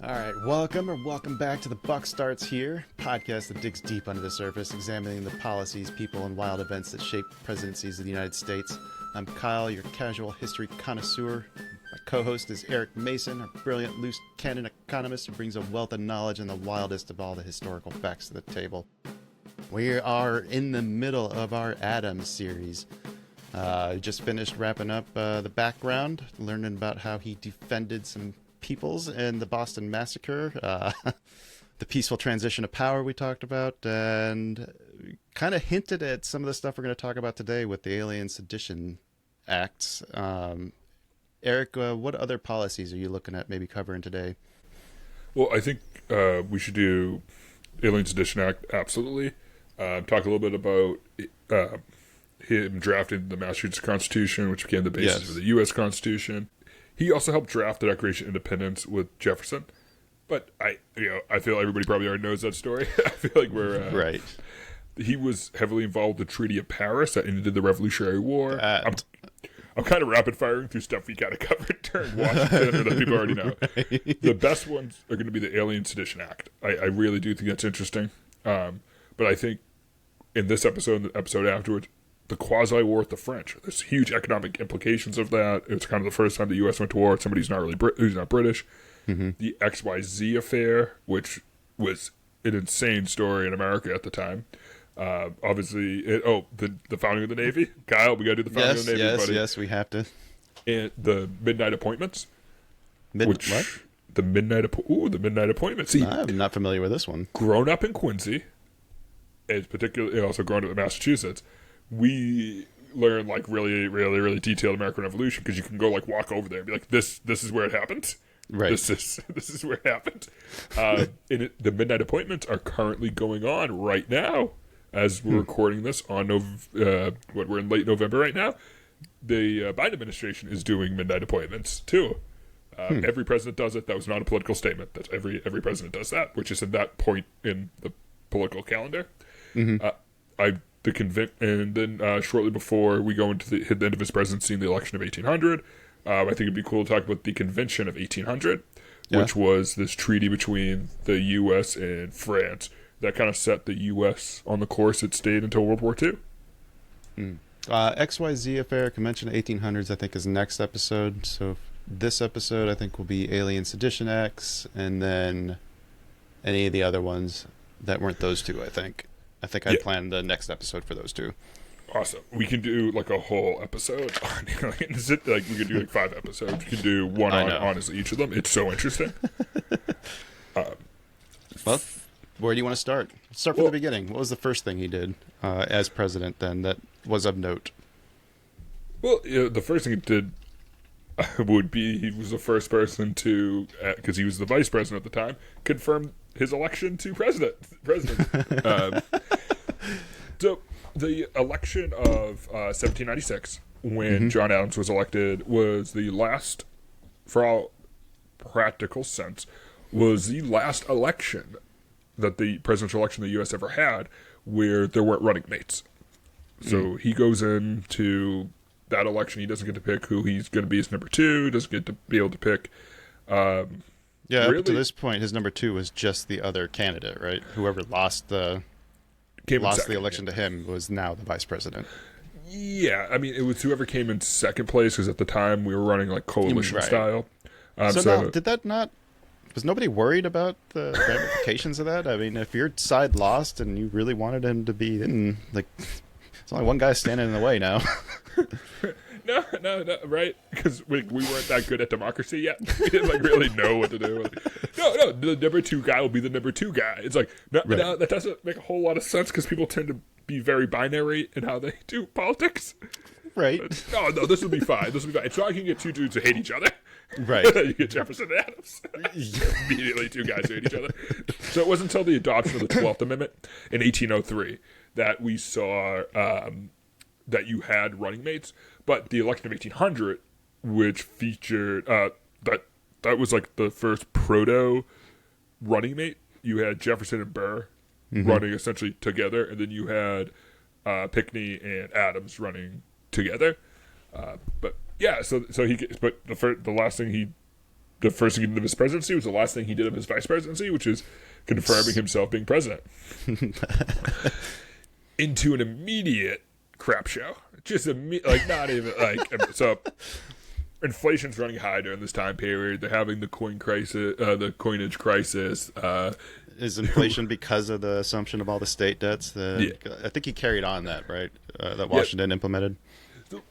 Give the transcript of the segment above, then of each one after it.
All right, welcome back to The Buck Starts Here, podcast that digs deep under the surface, examining the policies, people, and wild events that shape presidencies of the United States. I'm Kyle, your casual history connoisseur. My co-host is Eric Mason, a brilliant loose cannon economist who brings a wealth of knowledge and the wildest of all the historical facts to the table. We are in the middle of our Adams series. Just finished wrapping up the background, learning about how he defended some peoples in the Boston Massacre, the peaceful transition of power we talked about, and kind of hinted at some of the stuff we're going to talk about today with the Alien and Sedition Acts. Eric, what other policies are you looking at maybe covering today? Well, I think we should do Alien and Sedition Act, absolutely. Talk a little bit about him drafting the Massachusetts Constitution, which became the basis for the U.S. Constitution. He also helped draft the Declaration of Independence with Jefferson, but I feel everybody probably already knows that story. I feel like we're right. He was heavily involved with the Treaty of Paris that ended the Revolutionary War. I'm kind of rapid firing through stuff we kind of covered during Washington, or that people already know. Right. The best ones are going to be the Alien and Sedition Act. I really do think that's interesting, but I think in this episode and the episode afterwards, the quasi-war with the French. There's huge economic implications of that. It's kind of the first time the U.S. went to war with somebody who's not British. Mm-hmm. The XYZ Affair, which was an insane story in America at the time. Obviously, the founding of the Navy. Kyle, we got to do the founding of the Navy, buddy. Yes, we have to. And the Midnight Appointments. The Midnight Appointments. See, I'm not familiar with this one. Grown up in Quincy, and particularly also grown up in Massachusetts, we learn like really, really, really detailed American Revolution because you can go like walk over there and be like, this is where it happened. Right. This is where it happened. The Midnight Appointments are currently going on right now as we're recording this on we're in late November right now. The Biden administration is doing midnight appointments too. Every president does it. That was not a political statement. That's every president does that, which is at that point in the political calendar. Mm-hmm. And then shortly before we go into the end of his presidency in the election of 1800, I think it'd be cool to talk about the Convention of 1800, which was this treaty between the U.S. and France that kind of set the U.S. on the course it stayed until World War II. XYZ Affair, Convention of 1800s, I think is next episode. So this episode, I think, will be Alien and Sedition Acts, and then any of the other ones that weren't those two, I think. I planned the next episode for those two. Awesome. We can do like a whole episode on like we could do like 5 episodes. We can do one on honestly each of them. It's so interesting. Well, where do you want to start? Start from the beginning. What was the first thing he did as president then that was of note? Well, the first thing he did would be he was the first person to, because he was the vice president at the time, confirm his election to president. So the election of 1796, when John Adams was elected, was the last, for all practical sense, was the last election that the presidential election the U.S. ever had where there weren't running mates. So he goes into that election. He doesn't get to pick who he's going to be his number 2. Doesn't get to be able to pick. Really, up to this point, his number 2 was just the other candidate, right? Whoever lost the election to him was now the vice president. Yeah, I mean, it was whoever came in second place, because at the time we were running like coalition style. So did that not? Was nobody worried about the ramifications of that? I mean, if your side lost and you really wanted him to be in, like, there's only one guy standing in the way now. No, right? Because we weren't that good at democracy yet. We didn't like really know what to do. No, the number 2 guy will be the number 2 guy. It's like, no, that doesn't make a whole lot of sense because people tend to be very binary in how they do politics. Right. But, no, this will be fine. It's not like you can get 2 dudes who hate each other. Right. You get Jefferson and Adams. Immediately 2 guys who hate each other. So it wasn't until the adoption of the 12th Amendment in 1803 that we saw that you had running mates. But the election of 1800, which featured that was like the first proto running mate. You had Jefferson and Burr running essentially together, and then you had Pinckney and Adams running together. But yeah, so the last thing he the first thing he did of his presidency was the last thing he did of his vice presidency, which is confirming himself being president. Into an immediate crap show. Just not even so. Inflation's running high during this time period. They're having the coinage crisis. Is inflation because of the assumption of all the state debts? Yeah. I think he carried on that, right? That Washington implemented. So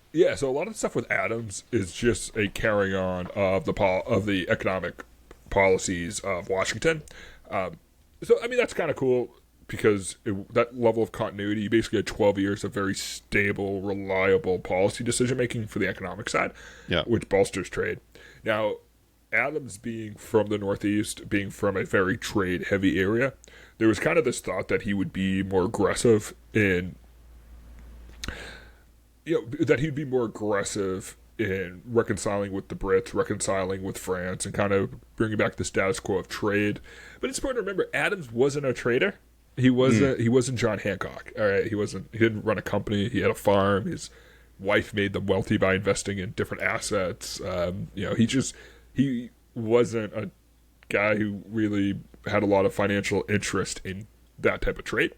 a lot of the stuff with Adams is just a carrying on of the economic policies of Washington. That's kind of cool because that level of continuity, you basically had 12 years of very stable, reliable policy decision making for the economic side, which bolsters trade. Now, Adams being from the Northeast, being from a very trade heavy area, there was kind of this thought that he would be more aggressive in reconciling with the Brits, reconciling with France, and kind of bringing back the status quo of trade. But it's important to remember, Adams wasn't a trader. He wasn't John Hancock. All right, he didn't run a company. He had a farm. His wife made them wealthy by investing in different assets. He wasn't a guy who really had a lot of financial interest in that type of trade.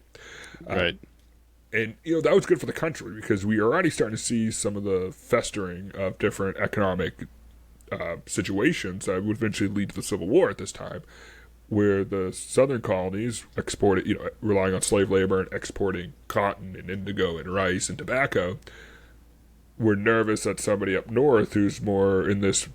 Right. And, that was good for the country because we are already starting to see some of the festering of different economic situations that would eventually lead to the Civil War at this time, where the southern colonies exported, relying on slave labor and exporting cotton and indigo and rice and tobacco, were nervous that somebody up north who's more in this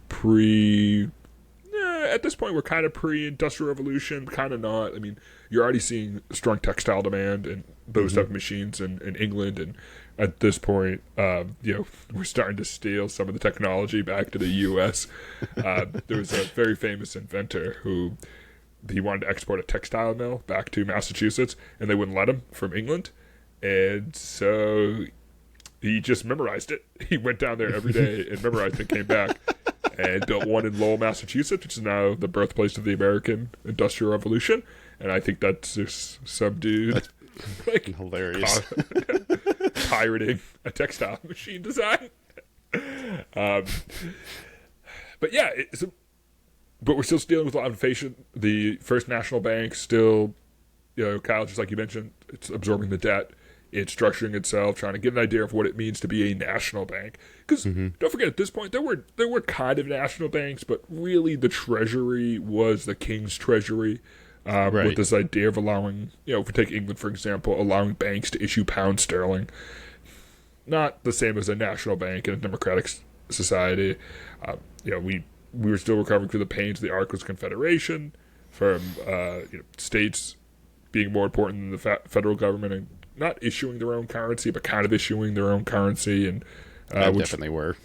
at this point, we're kind of pre-industrial revolution, kind of not. I mean, you're already seeing strong textile demand and those type of machines in England. And at this point, we're starting to steal some of the technology back to the U.S. There was a very famous inventor who he wanted to export a textile mill back to Massachusetts, and they wouldn't let him from England. And so he just memorized it. He went down there every day and memorized it, came back, and built one in Lowell, Massachusetts, which is now the birthplace of the American Industrial Revolution. And I think that's just some dude hilarious pirating a textile machine design. But we're still dealing with a lot of inflation. The First National Bank still, Kyle, just like you mentioned, it's absorbing the debt. It's structuring itself, trying to get an idea of what it means to be a national bank. Because don't forget, at this point, there were kind of national banks, but really the Treasury was the King's Treasury, with this idea of allowing, if we take England, for example, allowing banks to issue pound sterling. Not the same as a national bank in a democratic society. We were still recovering from the pains of the Articles of Confederation, from states being more important than the federal government and not issuing their own currency, but kind of issuing their own currency. And which definitely were.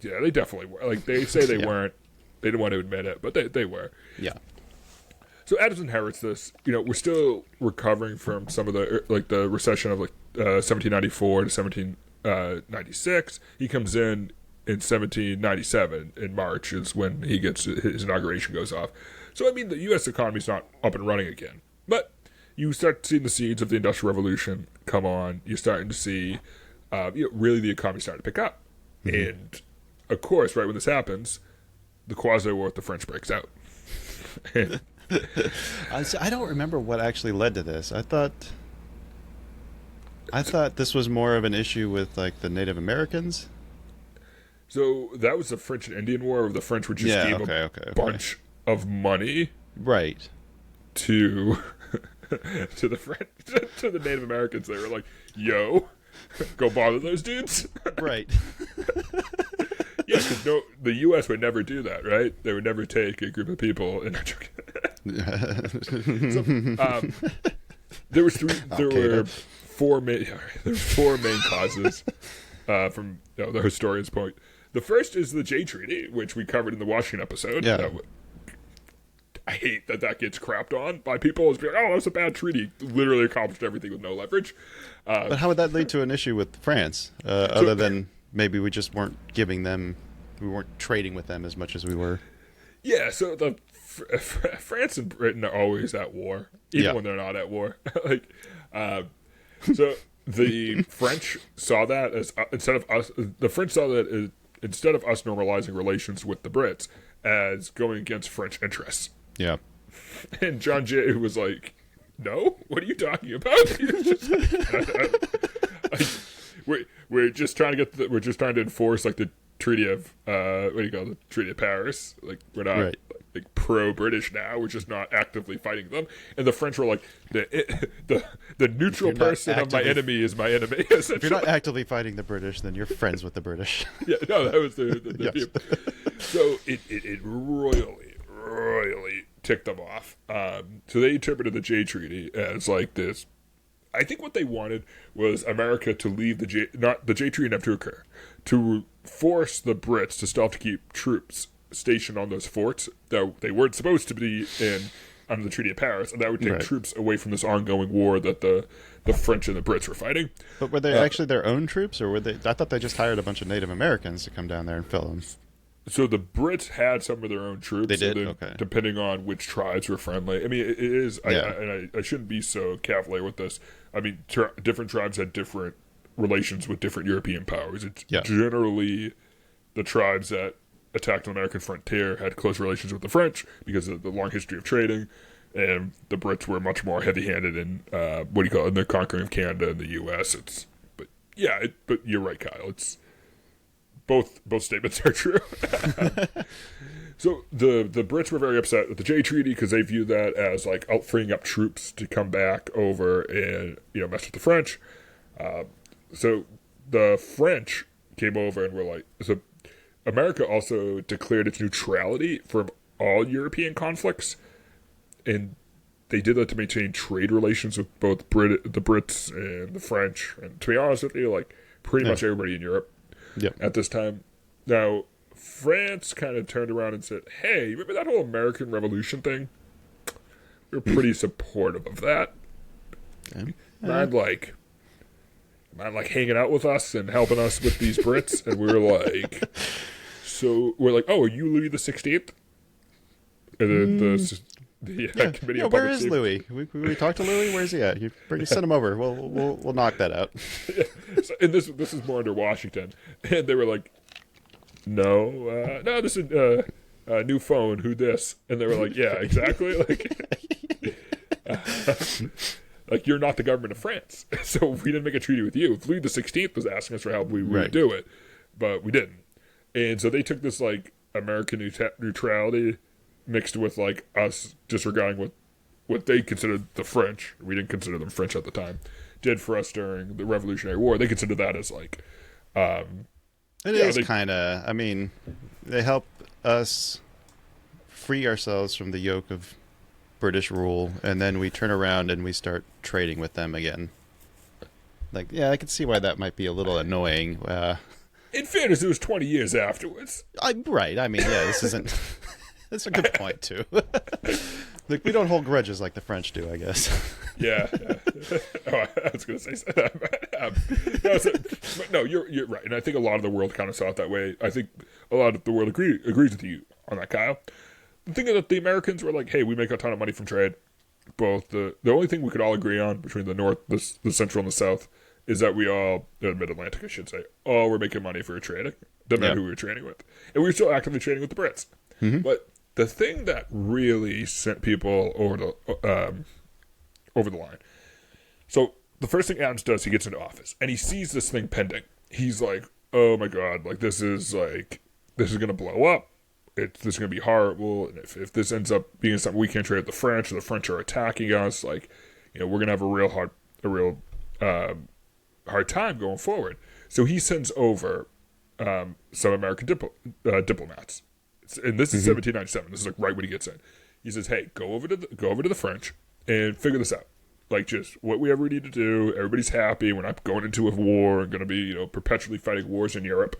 Yeah, they definitely were. Like, they say they weren't. They didn't want to admit it, but they were. Yeah. So Adams inherits this. We're still recovering from some of the recession of 1794 to 1796. He comes in 1797 in March is when he gets his inauguration goes off. So, the U.S. economy's not up and running again. But you start seeing the seeds of the Industrial Revolution come on. You're starting to see, really the economy starting to pick up. And, of course, right when this happens, the quasi-war with the French breaks out. I don't remember what actually led to this. I thought this was more of an issue with, the Native Americans. So that was the French and Indian War, where the French would just give a bunch of money, right, to the French, to the Native Americans. They were like, "Yo, go bother those dudes." Right. Yeah, because the U.S. would never do that, right? They would never take a group of people and there were four main causes from the historian's point. The first is the Jay Treaty, which we covered in the Washington episode. Yeah. I hate that gets crapped on by people as being like, that's a bad treaty. Literally accomplished everything with no leverage. But how would that lead to an issue with France, other than maybe we just weren't we weren't trading with them as much as we were? Yeah, so the France and Britain are always at war, even when they're not at war. So the French saw that as, instead of us, the French saw that instead of us normalizing relations with the Brits as going against French interests. Yeah. And John Jay was like, no, what are you talking about? We're just trying to we're just trying to enforce like the Treaty of the Treaty of Paris. Like we're not like pro-British now. We're just not actively fighting them. And the French were like, the neutral person of my enemy is my enemy. If you're not actively fighting the British, then you're friends with the British. Yeah, no, that was the Yes. view. So it royally ticked them off. So they interpreted the Jay Treaty as like this. I think what they wanted was America to leave the Jay Treaty never to occur, to force the Brits to still have to keep troops stationed on those forts that they weren't supposed to be in under the Treaty of Paris, and that would take troops away from this ongoing war that the French and the Brits were fighting. But were they actually their own troops, or were they? I thought they just hired a bunch of Native Americans to come down there and fill them. So the Brits had some of their own troops. They did? Okay. Depending on which tribes were friendly. I mean, it is, Yeah. I shouldn't be so cavalier with this. I mean, different tribes had different relations with different European powers. It's generally the tribes that attacked the American frontier had close relations with the French because of the long history of trading, and the Brits were much more heavy-handed in, in the conquering of Canada and the U.S. But you're right, Kyle. It's both statements are true. So the Brits were very upset with the Jay Treaty because they viewed that as like freeing up troops to come back over and mess with the French. So the French came over and were like, so America also declared its neutrality from all European conflicts, and they did that to maintain trade relations with both the Brits and the French, and to be honest with you, like pretty much everybody in Europe at this time. Now, France kind of turned around and said, hey, remember that whole American Revolution thing? We're pretty supportive of that. Mind like hanging out with us and helping us with these Brits? And we were like, oh, are you Louis the 16th? And then the committee of where public is safety. Louis? We talked to Louis. Where's he at? You send him over. We'll knock that out. So, and this is more under Washington, and they were like, no, this is a new phone. Who this? And they were like, yeah, exactly. Like you're not the government of France, so we didn't make a treaty with you. If Louis the 16th was asking us for help, we would do it, but we didn't. And so they took this like American neutrality mixed with like us disregarding what they considered the French. We didn't consider them French at the time. Did for us during the Revolutionary War. They considered that as like. It is kind of. I mean, they help us free ourselves from the yoke of British rule, and then we turn around and we start trading with them again. Like, yeah, I can see why that might be a little annoying. In fairness, it was 20 years afterwards. Right. I mean, yeah, this isn't. That's a good point too. Like, we don't hold grudges like the French do, I guess. Yeah. Oh, I was going to say no, you're right, and I think a lot of the world kind of saw it that way. I think a lot of the world agrees with you on that, Kyle. The thing is that the Americans were like, hey, we make a ton of money from trade. Both the only thing we could all agree on between the North, the Central, and the South is that we all, the Mid-Atlantic, I should say, we're making money for trading. Doesn't matter who we were trading with. And we were still actively trading with the Brits. Mm-hmm. But the thing that really sent people over the line. So the first thing Adams does, he gets into office, and he sees this thing pending. He's like, oh my God, like this is going to blow up. This is going to be horrible. And if this ends up being something we can't trade with the French, or the French are attacking us, like, we're going to have a real hard time going forward. So he sends over some American diplomats. And this is 1797. This is like right when he gets in. He says, hey, go over to the French and figure this out. Like, just what we ever need to do. Everybody's happy. We're not going into a war and going to be, perpetually fighting wars in Europe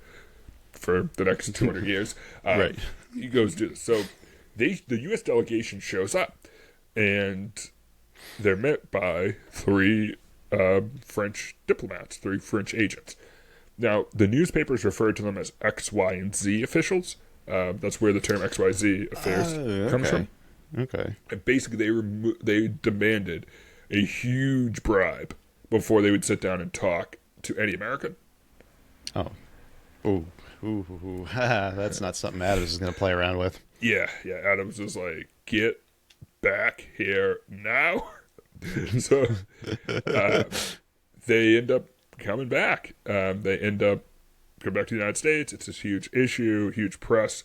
for the next 200 years. Right. He goes do this. So the U.S. delegation shows up, and they're met by three French diplomats, three French agents. Now, the newspapers refer to them as X, Y, and Z officials. That's where the term XYZ Affairs comes from. Okay. And basically, they demanded a huge bribe before they would sit down and talk to any American. Oh. Ooh. That's not something Adams is going to play around with. Yeah, Adams is like, get back here now. So they end up coming back. They end up coming back to the United States. It's this huge issue, huge press,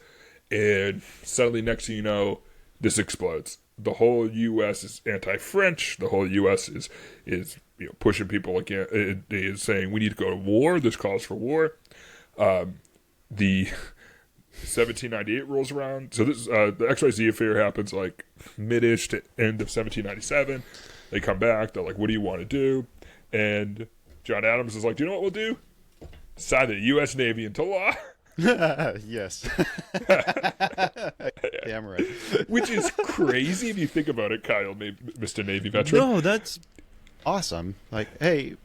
and suddenly, next thing you know, this explodes. The whole U.S. is anti-French. The whole U.S. is pushing people again. It is saying we need to go to war. This calls for war. The 1798 rolls around. So this the XYZ Affair happens like mid-ish to end of 1797. They come back. They're like, what do you want to do? And John Adams is like, do you know what we'll do? Sign the U.S. Navy into law. Yes. Damn right. Which is crazy if you think about it, Kyle, Mr. Navy veteran. No, that's awesome. Like, hey,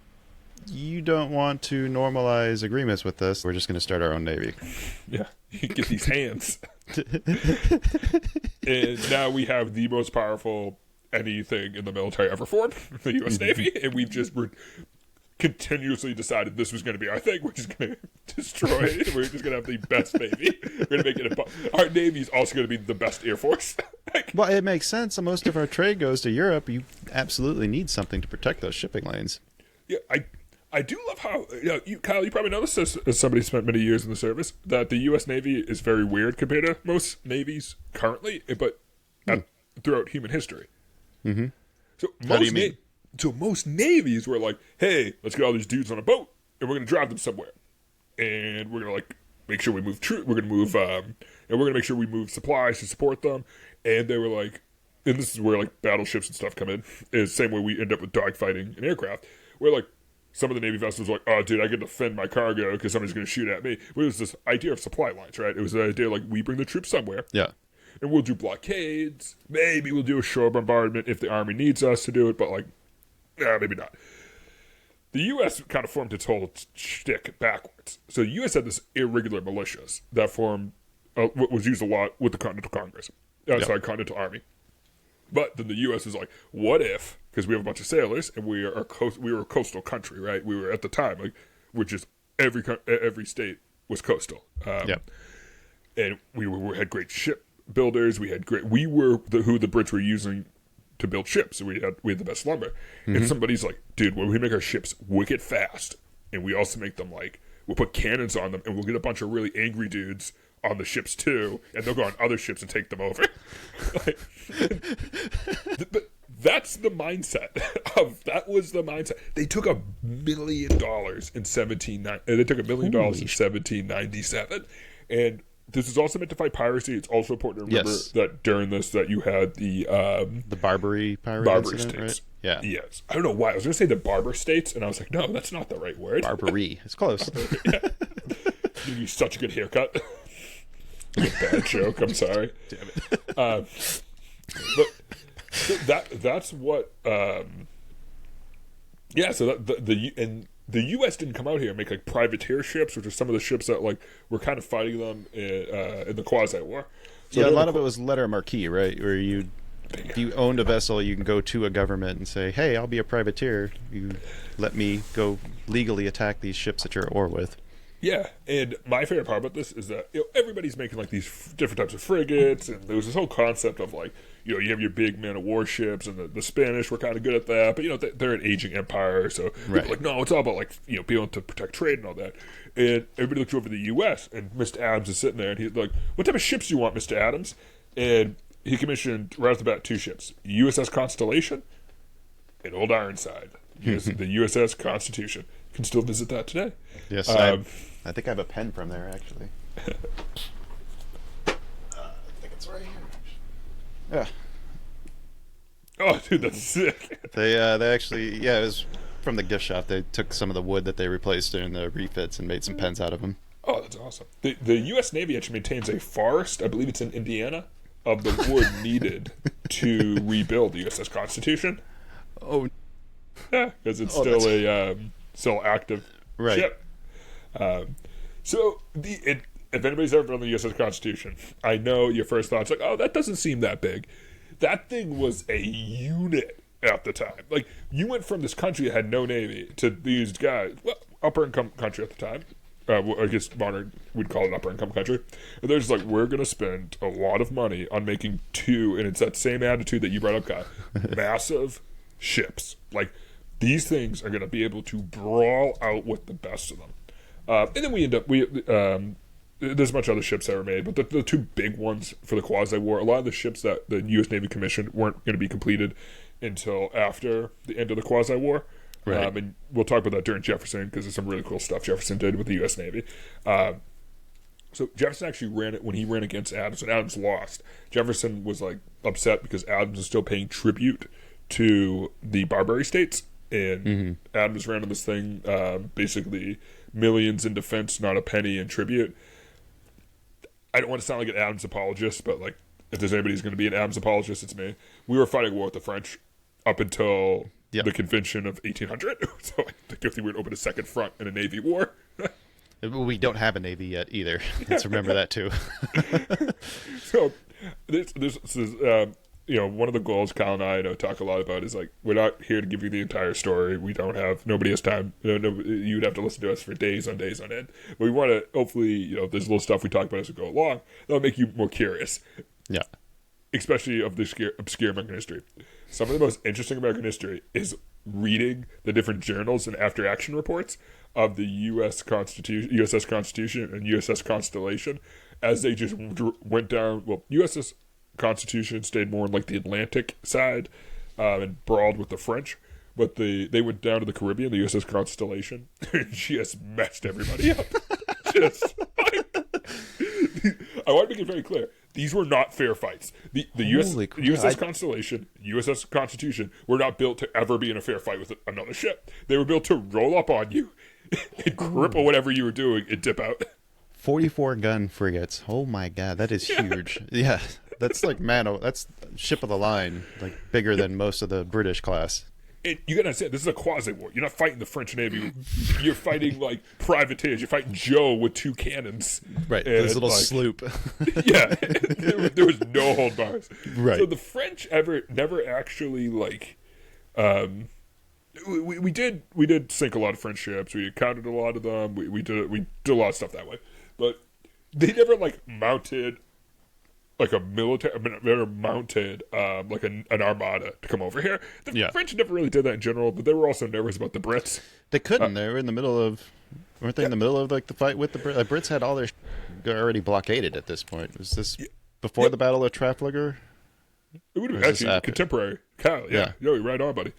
you don't want to normalize agreements with us. We're just going to start our own Navy. Yeah, you get these hands. And now we have the most powerful anything in the military ever formed, the U.S. Navy, and we're continuously decided this was going to be our thing. We're just going to destroy it. We're just going to have the best Navy. We're going to make it our Navy is also going to be the best Air Force. Well, it makes sense. Most of our trade goes to Europe. You absolutely need something to protect those shipping lanes. Yeah, I do love how, Kyle, you probably know this as somebody who spent many years in the service, that the U.S. Navy is very weird compared to most navies currently, but throughout human history. Mm-hmm. So how do you mean? So most navies were like, hey, let's get all these dudes on a boat, and we're going to drive them somewhere. And we're going to, make sure we move troops. We're going to move, and we're going to make sure we move supplies to support them. And they were like, and this is where, battleships and stuff come in, is the same way we end up with dogfighting and aircraft, where, some of the Navy vessels were like, oh, dude, I get to defend my cargo because somebody's going to shoot at me. But it was this idea of supply lines, right? It was the idea, we bring the troops somewhere. Yeah. And we'll do blockades. Maybe we'll do a shore bombardment if the Army needs us to do it, but, maybe not. The U.S. kind of formed its whole shtick backwards. So the U.S. had this irregular militias that formed, what was used a lot with the Continental Congress. Continental Army. But then the U.S. is like, what if, because we have a bunch of sailors, and we were a coastal country, right? We were at the time, which is every state was coastal. And we had great ship builders. We were who the Brits were using to build ships. So we had the best lumber. Mm-hmm. And somebody's like, dude, when we make our ships wicked fast, and we also make them we'll put cannons on them, and we'll get a bunch of really angry dudes on the ships too, and they'll go on other ships and take them over. But that's the mindset that was the mindset. They took $1 million in 1797, and this is also meant to fight piracy. It's also important to remember that during this that you had the Barbary pirate incident, states. Right? Yeah. Yes. I don't know why. I was going to say the Barber states, and I was like, no, that's not the right word. Barbary. It's close. Yeah. You give such a good haircut. A bad joke. I'm sorry. Damn it. But that's what. So that the U.S. didn't come out here and make privateer ships, which are some of the ships that were kind of fighting them in the quasi-war. So a lot of it was letter marquee, right? Where if you owned a vessel, you can go to a government and say, "Hey, I'll be a privateer. You let me go legally attack these ships that you're at war with." Yeah, and my favorite part about this is that everybody's making these different types of frigates, and there was this whole concept of you have your big man of war ships, and the Spanish were kind of good at that, but they're an aging empire, so right. No, it's all about being able to protect trade and all that. And everybody looks over the U.S. and Mr. Adams is sitting there, and he's like, "What type of ships do you want, Mr. Adams?" And he commissioned right off the bat 2 ships: USS Constellation and Old Ironside. The USS Constitution. You can still visit that today. Yes, I think I have a pen from there, actually. I think it's right here. Yeah. Oh, dude, that's sick. They actually, it was from the gift shop. They took some of the wood that they replaced during the refits and made some pens out of them. Oh, that's awesome. The U.S. Navy actually maintains a forest, I believe it's in Indiana, of the wood needed to rebuild the USS Constitution. Oh. Yeah, because it's still active ship. So if anybody's ever been on the USS Constitution, I know your first thought's oh, that doesn't seem that big. That thing was a unit at the time. You went from this country that had no navy to these guys, upper income country at the time, I guess modern would call it an upper income country. And they're just like, we're going to spend a lot of money on making two, and it's that same attitude that you brought up, Kyle, massive ships. Like, these things are going to be able to brawl out with the best of them. And then we end up, there's a bunch of other ships that were made, but the two big ones for the quasi-war, a lot of the ships that the U.S. Navy commissioned weren't going to be completed until after the end of the quasi-war. Right. And we'll talk about that during Jefferson, because there's some really cool stuff Jefferson did with the U.S. Navy. So Jefferson actually ran it when he ran against Adams, and Adams lost. Jefferson was like upset because Adams was still paying tribute to the Barbary states, and Adams ran on this thing, basically millions in defense, not a penny in tribute. I don't want to sound like an Adams apologist, but like, if there's anybody who's going to be an Adams apologist, it's me. We were fighting war with the French up until the Convention of 1800. So I think we would open a second front in a Navy war. We don't have a Navy yet either. Let's remember that too. So this one of the goals Kyle and I talk a lot about is like, we're not here to give you the entire story. Nobody has time. You'd have to listen to us for days on days on end. But we want to, hopefully, there's little stuff we talk about as we go along that'll make you more curious. Yeah. Especially of the obscure American history. Some of the most interesting American history is reading the different journals and after-action reports of the U.S. Constitution, USS Constitution, and USS Constellation as they just went down. Well, USS Constitution stayed more on like the Atlantic side and brawled with the French, but they went down to the Caribbean, the USS Constellation, and just messed everybody up. I want to make it very clear. These were not fair fights. The USS Constellation, USS Constitution were not built to ever be in a fair fight with another ship. They were built to roll up on you and cripple whatever you were doing and dip out. 44 gun frigates. Oh my god, that is huge. Yeah, that's like that's ship of the line, like bigger than most of the British class. And you gotta understand, this is a quasi-war. You're not fighting the French Navy. You're fighting like privateers. You're fighting Joe with two cannons. Right, this little sloop. Yeah, there was no hold bars. Right. So the French never actually like. We did sink a lot of French ships. We encountered a lot of them. We did a lot of stuff that way, but they never like mounted like a military, never mounted like an armada to come over here. The French never really did that in general, but they were also nervous about the Brits. They couldn't. They were in the middle of, weren't they in the middle of like the fight with the Brits? The Brits had all their already blockaded at this point. Was this before the Battle of Trafalgar? It would have actually contemporary. Kyle, you're right on, buddy.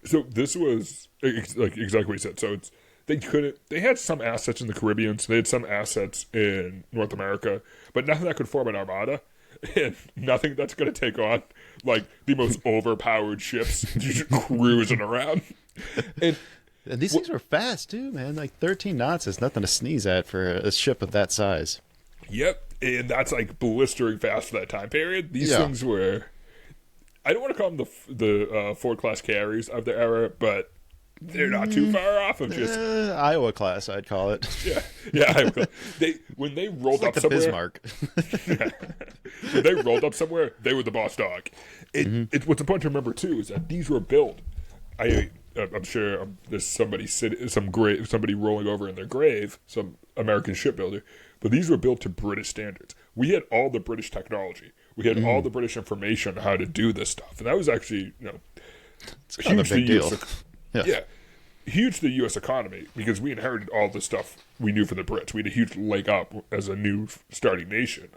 So this was like exactly what he said. So they had some assets in the Caribbean, so they had some assets in North America, but nothing that could form an armada, and nothing that's going to take on like the most overpowered ships just cruising around. And these things were fast too, man. Like 13 knots is nothing to sneeze at for a ship of that size. Yep, and that's like blistering fast for that time period. These things were, I don't want to call them the Ford class carriers of the era, but they're not too far off of just Iowa class, I'd call it. Yeah. Iowa. When they rolled up somewhere, Bismarck. When they rolled up somewhere, they were the boss dog. What's important to remember too is that these were built. I'm sure there's somebody rolling over in their grave, some American shipbuilder, but these were built to British standards. We had all the British technology. We had all the British information on how to do this stuff, and that was actually it's kind of a big deal. Yeah, huge to the U.S. economy because we inherited all the stuff we knew from the Brits. We had a huge leg up as a new starting nation,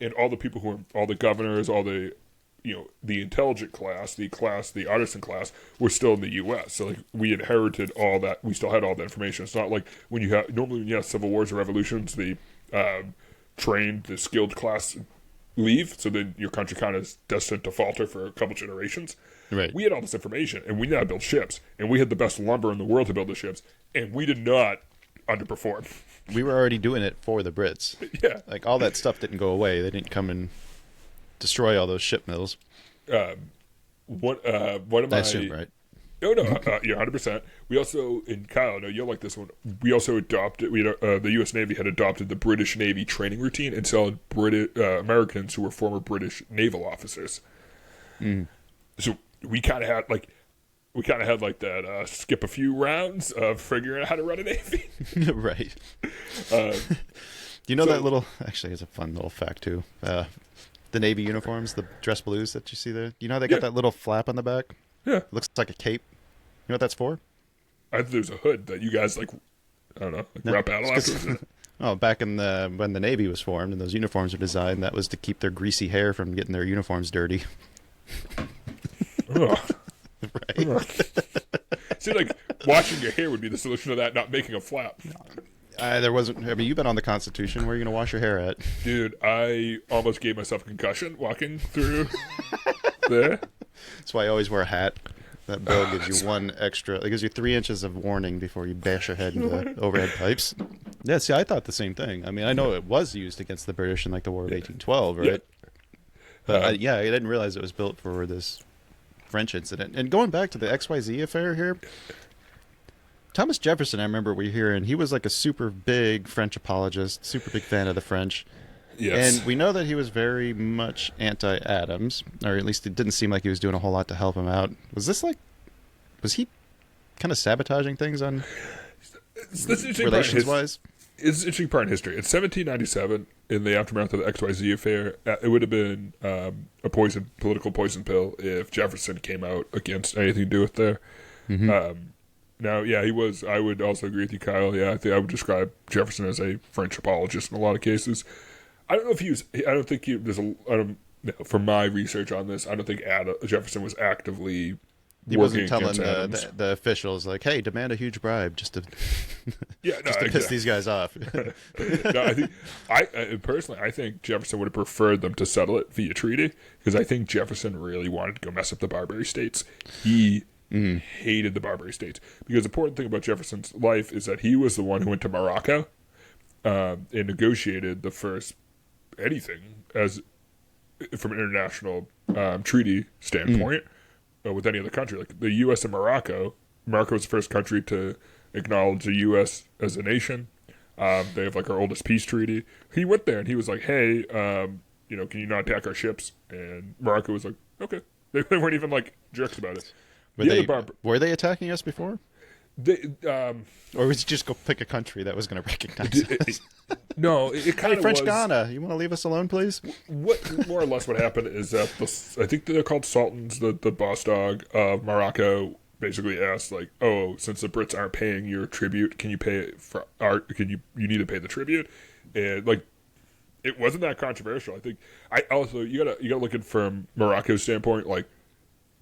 and all the people all the governors, all the the intelligent class, the artisan class, were still in the U.S. So like we inherited all that. We still had all that information. It's not like when you have civil wars or revolutions, the trained, the skilled class leave, so then your country kind of is destined to falter for a couple generations. Right. We had all this information, and we now built ships, and we had the best lumber in the world to build the ships, and we did not underperform. We were already doing it for the Brits. Yeah. Like all that stuff didn't go away. They didn't come and destroy all those ship mills. One of my... I assume, right? No, 100%. We also, and Kyle, I know you'll like this one, we also adopted, the U.S. Navy had adopted the British Navy training routine and selling Americans who were former British naval officers. So we kind of had, like, we kind of had like that skip a few rounds of figuring out how to run a navy. Right. You know that little... Actually, it's a fun little fact, too. The Navy uniforms, the dress blues that you see there. You know how they got that little flap on the back? Yeah. It looks like a cape. You know what that's for? I think there's a hood that you guys, like, I don't know, like wrap out afterwards. Oh, back in when the Navy was formed and those uniforms were designed, that was to keep their greasy hair from getting their uniforms dirty. Ugh. Right. Ugh. See, like, washing your hair would be the solution to that, not making a flap. There wasn't... I mean, you've been on the Constitution. Where are you going to wash your hair at? Dude, I almost gave myself a concussion walking through there. That's why I always wear a hat. That bill gives you one extra... It gives you 3 inches of warning before you bash your head into the overhead pipes. Yeah, see, I thought the same thing. I mean, I know it was used against the British in, like, the War of 1812, right? Yeah. But, I didn't realize it was built for this French incident. And going back to the XYZ affair here... Thomas Jefferson, I remember we hearing, he was like a super big French apologist, super big fan of the French. Yes. And we know that he was very much anti-Adams, or at least it didn't seem like he was doing a whole lot to help him out. Was he kind of sabotaging things on relations-wise? It's an interesting part in history. It's 1797, in the aftermath of the XYZ affair. It would have been a political poison pill if Jefferson came out against anything to do with there. Mm-hmm. Now, yeah, he was. I would also agree with you, Kyle. Yeah, I think I would describe Jefferson as a French apologist in a lot of cases. I don't know if he was. I don't think he. From my research on this, I don't think Jefferson was actively. He wasn't telling the officials like, "Hey, demand a huge bribe just to piss these guys off." No, I think personally, I think Jefferson would have preferred them to settle it via treaty because I think Jefferson really wanted to go mess up the Barbary States. He hated the Barbary States because the important thing about Jefferson's life is that he was the one who went to Morocco and negotiated the first anything as from an international treaty standpoint with any other country. Like the U.S. and Morocco was the first country to acknowledge the U.S. as a nation. They have like our oldest peace treaty. He went there and he was like, "Hey, can you not attack our ships?" And Morocco was like, "Okay." They weren't even like jerks about it. Were they attacking us before? Or was it just go pick a country that was going to recognize us? No, it kind of French Ghana. You want to leave us alone, please? What more or less what happened is that I think they're called sultans. The boss dog of Morocco basically asked, like, "Oh, since the Brits aren't paying your tribute, can you pay it for our? You need to pay the tribute?" And like, it wasn't that controversial. I think you gotta look at it from Morocco's standpoint, like.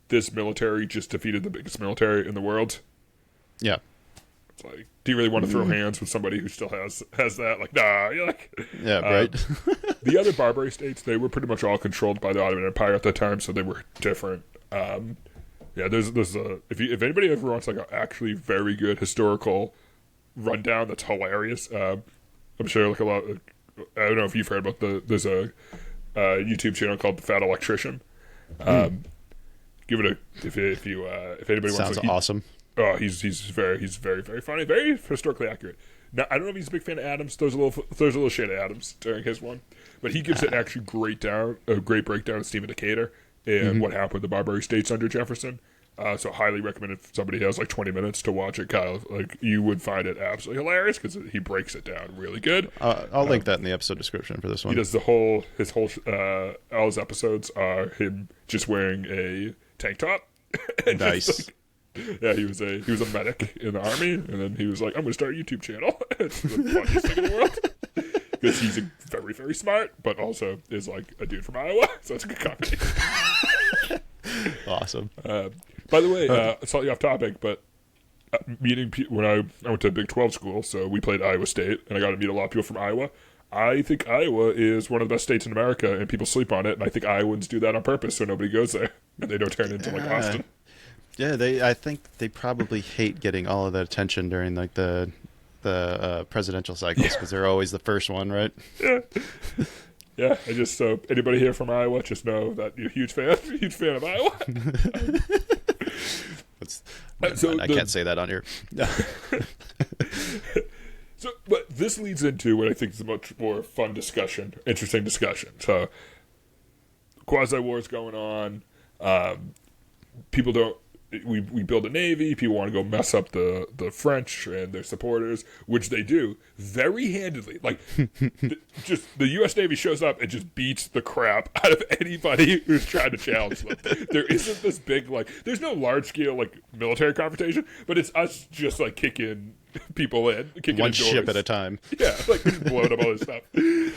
This military just defeated the biggest military in the world. Yeah. It's like, do you really want to throw hands with somebody who still has that? Like, nah. You're like, yeah, right. The other Barbary states, they were pretty much all controlled by the Ottoman Empire at that time, so they were different. There's if anybody ever wants like an actually very good historical rundown that's hilarious, I'm sure like a lot. I don't know if you've heard about there's a YouTube channel called The Fat Electrician. Give it if anybody sounds wants. Awesome. Oh, he's very very funny, very historically accurate. Now I don't know if he's a big fan of Adams. Throws a little shade at Adams during his one, but he gives it actually a great breakdown of Stephen Decatur and what happened with the Barbary States under Jefferson. So highly recommend if somebody has like 20 minutes to watch it, Kyle. Like you would find it absolutely hilarious because he breaks it down really good. I'll link that in the episode description for this one. He does all his episodes are him just wearing a tank top. Nice. He was a medic in the army, and then he was like, "I'm going to start a YouTube channel." It's the funniest thing in the world because he's very very smart, but also is like a dude from Iowa, so it's a good combination. Awesome. By the way, slightly off topic, but meeting when I went to a Big 12 school, so we played Iowa State, and I got to meet a lot of people from Iowa. I think Iowa is one of the best states in America, and people sleep on it, and I think Iowans do that on purpose so nobody goes there, and they don't turn into like Austin. Yeah, I think they probably hate getting all of the attention during like the presidential cycles because they're always the first one, right? Yeah. Yeah, so anybody here from Iowa, just know that you're a huge fan of Iowa. I can't say that on here. But this leads into what I think is a much more fun discussion, interesting discussion. So, quasi-wars going on. People don't. we build a navy. People want to go mess up the French and their supporters, which they do very handedly. Like, just the U.S. Navy shows up and just beats the crap out of anybody who's trying to challenge them. There isn't this big, like, there's no large scale, like, military confrontation, but it's us just, like, kicking people in. One ship at a time. Yeah, like, just blowing up all this stuff.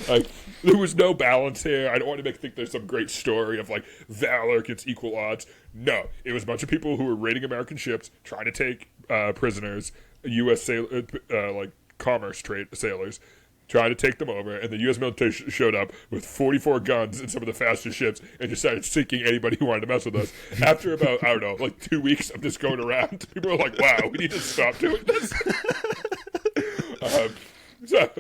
Like, there was no balance here. I don't want to think there's some great story of, like, valor against equal odds. No, it was a bunch of people who were raiding American ships, trying to take prisoners, U.S. Like commerce trade sailors, trying to take them over, and the U.S. military showed up with 44 guns and some of the fastest ships and just started sinking anybody who wanted to mess with us. After about, I don't know, like 2 weeks of just going around, people were like, wow, we need to stop doing this. So,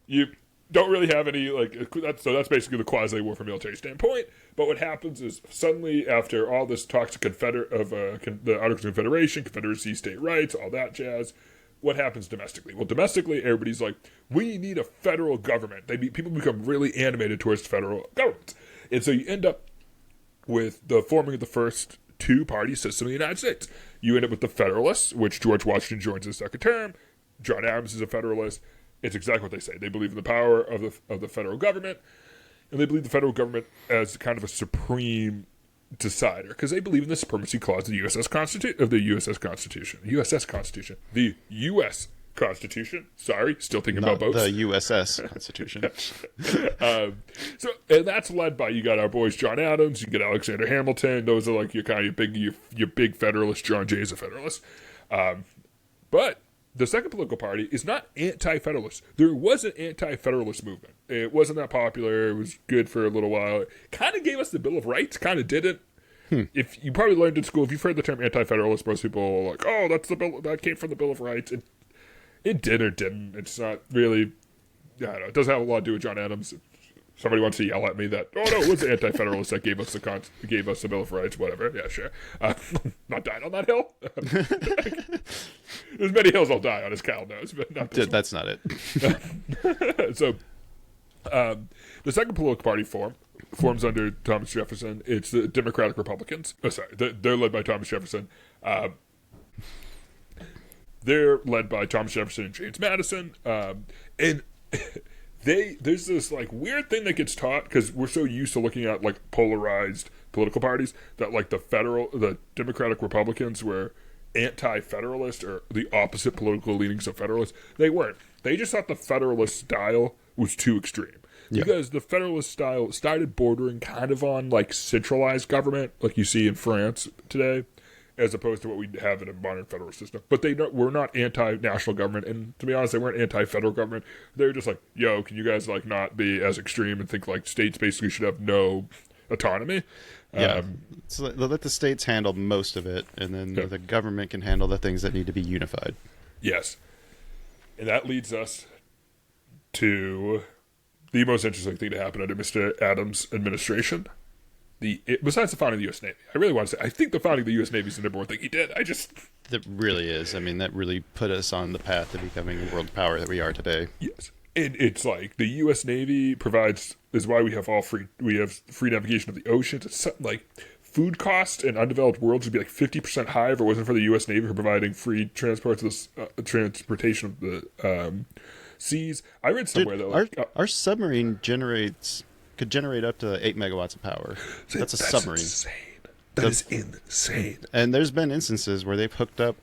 you don't really have any, like, that's basically the quasi-war from a military standpoint. But what happens is, suddenly, after all this talks of the Articles of Confederation, Confederacy, state rights, all that jazz, what happens domestically? Well, domestically, everybody's like, we need a federal government. People become really animated towards federal governments. And so you end up with the forming of the first two-party system in the United States. You end up with the Federalists, which George Washington joins in his second term. John Adams is a Federalist. It's exactly what they say. They believe in the power of the federal government, and they believe the federal government as kind of a supreme decider, because they believe in the supremacy clause of the USS Constitution. Sorry, still thinking Not about boats. The USS Constitution. So, and that's led by, you got our boys John Adams, you get Alexander Hamilton. Those are like your big Federalist. John Jay is a Federalist. But the second political party is not anti-Federalist. There was an anti-Federalist movement. It wasn't that popular. It was good for a little while. It kind of gave us the Bill of Rights, kind of didn't. If you probably learned in school, if you've heard the term anti-Federalist, most people are like, oh, that's the bill that came from the Bill of Rights. It did or didn't. It's not really, I don't know. It doesn't have a lot to do with John Adams. Somebody wants to yell at me that, oh no, it was the anti-Federalist that gave us the Bill of Rights, whatever. Yeah, sure. Not dying on that hill. There's many hills I'll die on, as Kyle knows, but not this That's not it. So, the second political party forms under Thomas Jefferson. It's the Democratic Republicans. Oh, sorry, they're led by Thomas Jefferson. They're led by Thomas Jefferson and James Madison, and there's this like weird thing that gets taught, because we're so used to looking at like polarized political parties, that like the Democratic Republicans were anti-Federalist or the opposite political leanings of Federalists. They weren't. They just thought the Federalist style was too extreme. Yeah. Because the Federalist style started bordering kind of on like centralized government, like you see in France today, as opposed to what we have in a modern federal system. But they were not anti-national government, and to be honest, they weren't anti-federal government. They were just like, yo, can you guys like not be as extreme and think like states basically should have no autonomy? Yeah, so let the states handle most of it, and then the government can handle the things that need to be unified. Yes. And that leads us to the most interesting thing to happen under Mr. Adams' administration. Besides the founding of the U.S. Navy, I really want to say, I think the founding of the U.S. Navy is the number one thing he did. That really is. I mean, that really put us on the path to becoming the world power that we are today. Yes. And it's like the U.S. Navy is why we have free navigation of the oceans. It's something like food costs in undeveloped worlds would be like 50% higher if it wasn't for the U.S. Navy for providing free transportation of the seas. I read somewhere that our submarine could generate up to 8 megawatts of power. That's a submarine. Insane. That is insane. And there's been instances where they've hooked up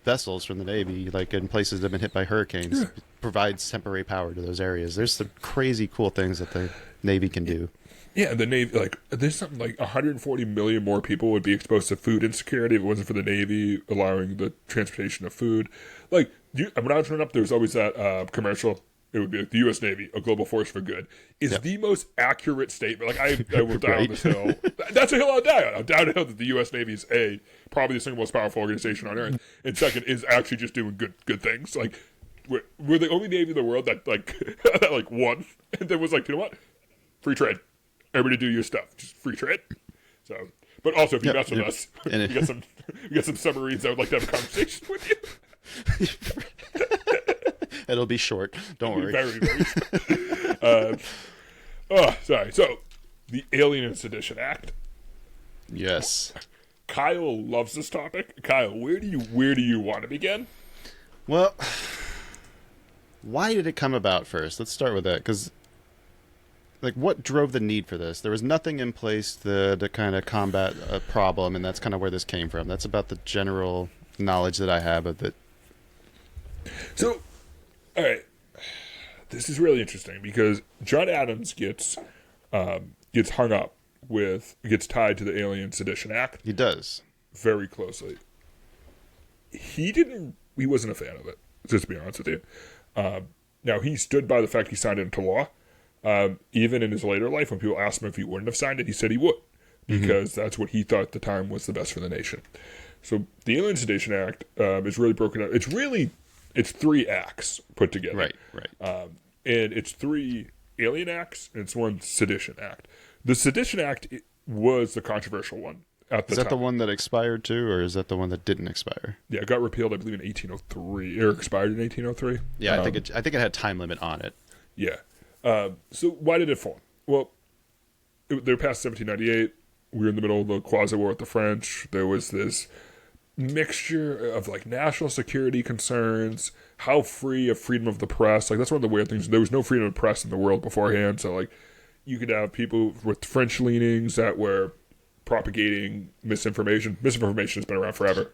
vessels from the Navy, like in places that have been hit by hurricanes, provides temporary power to those areas. There's some crazy cool things that the Navy can do. Yeah, the Navy, like, there's something like 140 million more people would be exposed to food insecurity if it wasn't for the Navy allowing the transportation of food. Like, when I was growing up, there was always that commercial. It would be like the U.S. Navy, a global force for good, is the most accurate statement. Like, I will die on this hill. That's a hill I'll die on. I'll die on a hill that the U.S. Navy is probably the single most powerful organization on Earth, and second, is actually just doing good things. Like, we're the only Navy in the world that won, and then was like, you know what? Free trade. Everybody do your stuff. Just free trade. So, but also if you mess with us, we got some submarines that would like to have a conversation with you. It'll be short. Don't worry. Very, very short. Sorry. So, the Alien and Sedition Act. Yes. Kyle loves this topic. Kyle, where do you want to begin? Well, why did it come about first? Let's start with that, because what drove the need for this? There was nothing in place to kind of combat a problem, and that's kind of where this came from. That's about the general knowledge that I have of it. So, all right, this is really interesting because John Adams gets hung up gets tied to the Alien and Sedition Act. He does. Very closely. He wasn't a fan of it, just to be honest with you. Now, he stood by the fact he signed it into law. Even in his later life, when people asked him if he wouldn't have signed it, he said he would, because that's what he thought at the time was the best for the nation. So the Alien and Sedition Act is really broken up. It's 3 acts put together. Right. And it's 3 Alien Acts, and it's 1 Sedition Act. The Sedition Act was the controversial one at the time. Is that the one that expired too, or is that the one that didn't expire? Yeah, it got repealed, I believe, in 1803, or expired in 1803. Yeah, I think it had time limit on it. Yeah. So why did it form? Well, they were past 1798. We were in the middle of the quasi-war with the French. There was this mixture of national security concerns, how free of freedom of the press. That's one of the weird things. There was no freedom of press in the world beforehand. So you could have people with French leanings that were propagating misinformation. Misinformation has been around forever.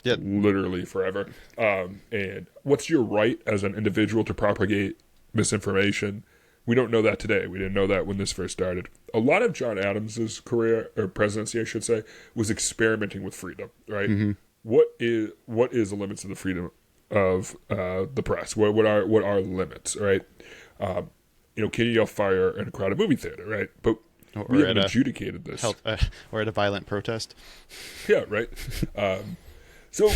Yeah. Literally forever. And what's your right as an individual to propagate misinformation? We don't know that today. We didn't know that when this first started. A lot of John Adams's career, or presidency, I should say, was experimenting with freedom, right? Mm-hmm. What is the limits of the freedom of the press? What are limits, right? Can you yell fire in a crowded movie theater, right? But we haven't adjudicated this. Or at a violent protest. Yeah, right. So,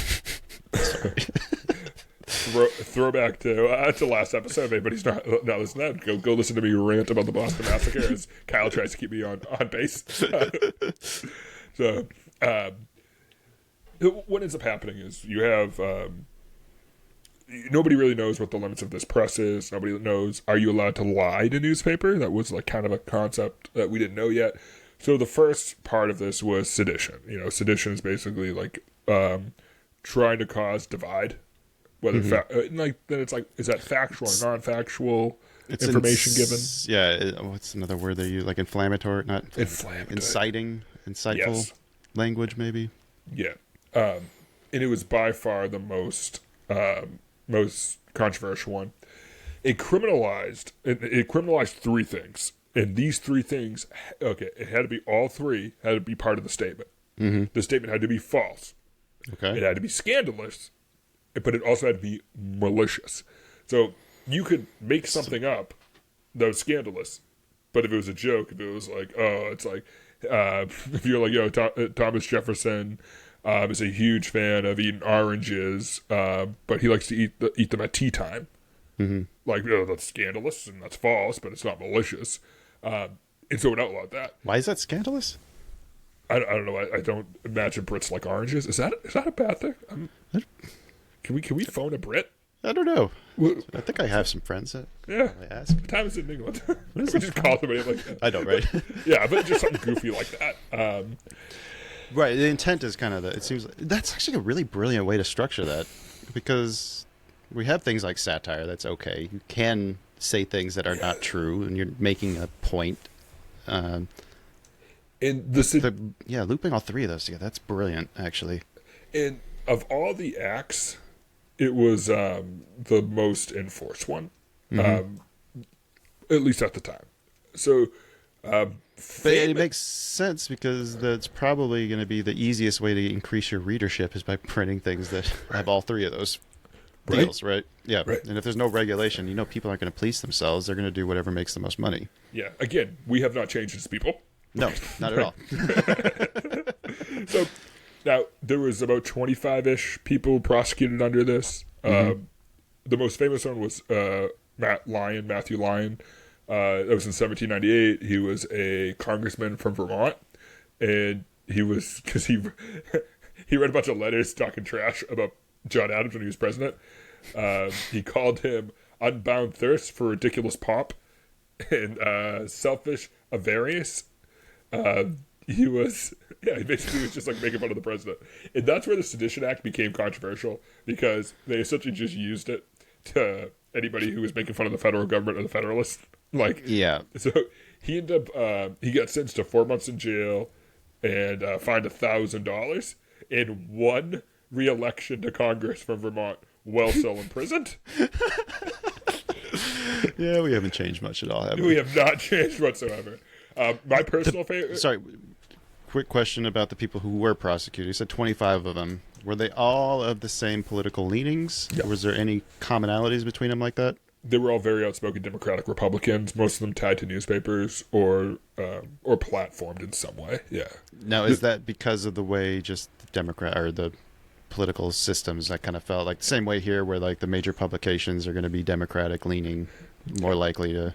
throwback to last episode. If anybody's not listening to that, go listen to me rant about the Boston Massacre as Kyle tries to keep me on base. So, what ends up happening is you have nobody really knows what the limits of this press is. Nobody knows, are you allowed to lie to newspaper? That was kind of a concept that we didn't know yet. So the first part of this was sedition. Sedition is basically trying to cause divide. Whether then it's is that factual or non-factual information given? Yeah, what's another word they use? Inflammatory, not inflammatory. Insightful language, maybe. Yeah, and it was by far the most controversial one. It criminalized 3 things, and these 3 things, it had to be all 3 had to be part of the statement. Mm-hmm. The statement had to be false. Okay, it had to be scandalous. But it also had to be malicious. So you could make something up that was scandalous, but if it was a joke, if it was if you're Thomas Jefferson is a huge fan of eating oranges, but he likes to eat them at tea time. Mm-hmm. That's scandalous and that's false, but it's not malicious. And so it outlawed that. Why is that scandalous? I don't know. I don't imagine Brits like oranges. Is that a bad thing? Can we phone a Brit? I don't know. I think I have some friends that I ask. What time is it in England? We just call somebody I know, right? Yeah, but just something goofy like that. Right. The intent is kind of it seems that's actually a really brilliant way to structure that, because we have things like satire. That's okay. You can say things that are not true, and you're making a point. And looping all 3 of those together. That's brilliant, actually. And of all the acts, it was the most enforced one, at least at the time. So, but it makes sense, because that's probably going to be the easiest way to increase your readership is by printing things that have all 3 of those deals, right? Yeah. Right. And if there's no regulation, people aren't going to police themselves. They're going to do whatever makes the most money. Yeah. Again, we have not changed as people. No, not at all. So. Now, there was about 25-ish people prosecuted under this. The most famous one was Matthew Lyon. That was in 1798. He was a congressman from Vermont. And he was, because he read a bunch of letters talking trash about John Adams when he was president. He called him unbound thirst for ridiculous pomp and selfish avarice. he basically was just like making fun of the president. And that's where the Sedition Act became controversial, because they essentially just used it to anybody who was making fun of the federal government or the Federalists. Like, Yeah. so he ended up, he got sentenced to 4 months in jail and fined $1,000 and won re-election to Congress from Vermont while still imprisoned. Yeah, we haven't changed much at all, have We we? have not changed whatsoever. My personal favorite... Sorry, quick question about the people who were prosecuted. You said 25 of them. Were they all of the same political leanings? Yeah. Was there any commonalities between them like that? They were all very outspoken Democratic Republicans, most of them tied to newspapers or platformed in some way. Yeah. Now, is that because of the way just the Democrat or the political systems that kind of felt like the same way here, where like the major publications are going to be Democratic leaning, more likely to.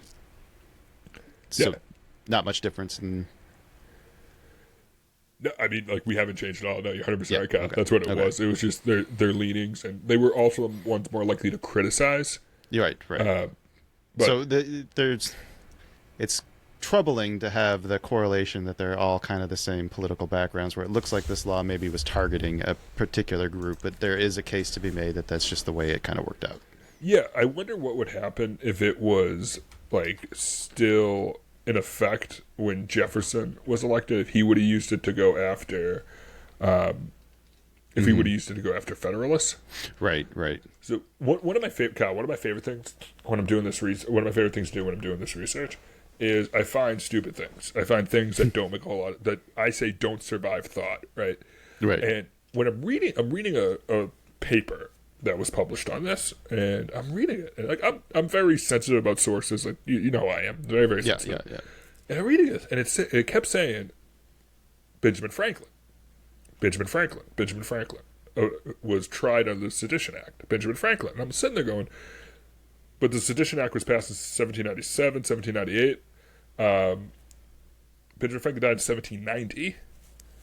So, Yeah. not much difference in. No, I mean, like, we haven't changed at all. No, you're 100% Yeah, right, Kyle. okay. That's what it Okay. was. It was just their leanings, and they were also the ones more likely to criticize. You're right, right. But- So it's troubling to have the correlation that they're all kind of the same political backgrounds, where it looks like this law maybe was targeting a particular group, but there is a case to be made that that's just the way it kind of worked out. Yeah, I wonder what would happen if it was, like, still in effect when Jefferson was elected, if he would have used it to go after, he would have used it to go after Federalists. Right, right. So one of my favorite things when I'm doing this one of my favorite things to do when I'm doing this research is I find stupid things. I find things that don't make a whole lot that I say don't survive thought, right? Right. And when I'm reading a paper that was published on this, and I'm reading it, and like I'm very sensitive about sources. Like you know how I am, very very Yeah, sensitive. yeah. And I'm reading this, and it kept saying Benjamin Franklin was tried under the Sedition Act. Benjamin Franklin. And I'm sitting there going, but the Sedition Act was passed in 1797, 1798. Benjamin Franklin died in 1790.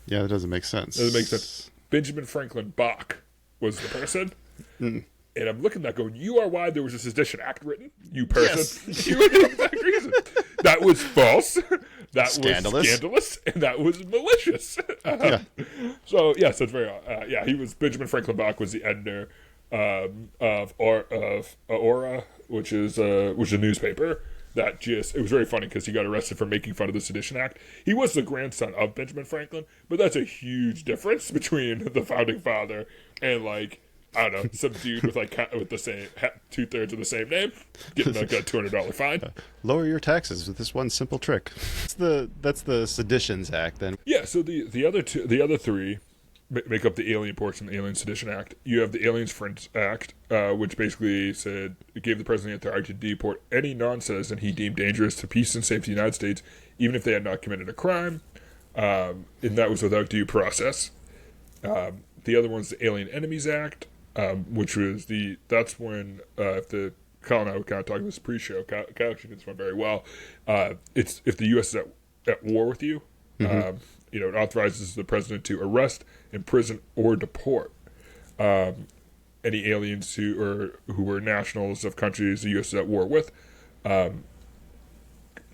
Yeah, that doesn't make sense. Doesn't make sense. Benjamin Franklin Bach was the person. And I'm looking at that going, you are why there was a Sedition Act written, you person. Yes. You are the exact reason. That was false. That Scandalous. was scandalous. And that was malicious. Yeah. So, yes, that's very Benjamin Franklin Bach was the editor of Aura, which is a newspaper that just, it was very funny because he got arrested for making fun of the Sedition Act. He was the grandson of Benjamin Franklin, but that's a huge difference between the founding father and, like, I don't know, some dude with the same 2/3 of the same name getting like a $200 fine. Lower your taxes with this one simple trick. That's the Seditions Act then. Yeah, so the other three make up the alien portion of the Alien Sedition Act. You have the Aliens Fringe Act, which basically said it gave the president the authority to deport any non-citizen he deemed dangerous to peace and safety of the United States, even if they had not committed a crime, and that was without due process. The other one's the Alien Enemies Act, which was that's when Kyle and I were kind of talking this pre-show. Kyle actually did this one very well. It's if the U.S. is at war with you, it authorizes the president to arrest, imprison, or deport any aliens who were nationals of countries the U.S. is at war with.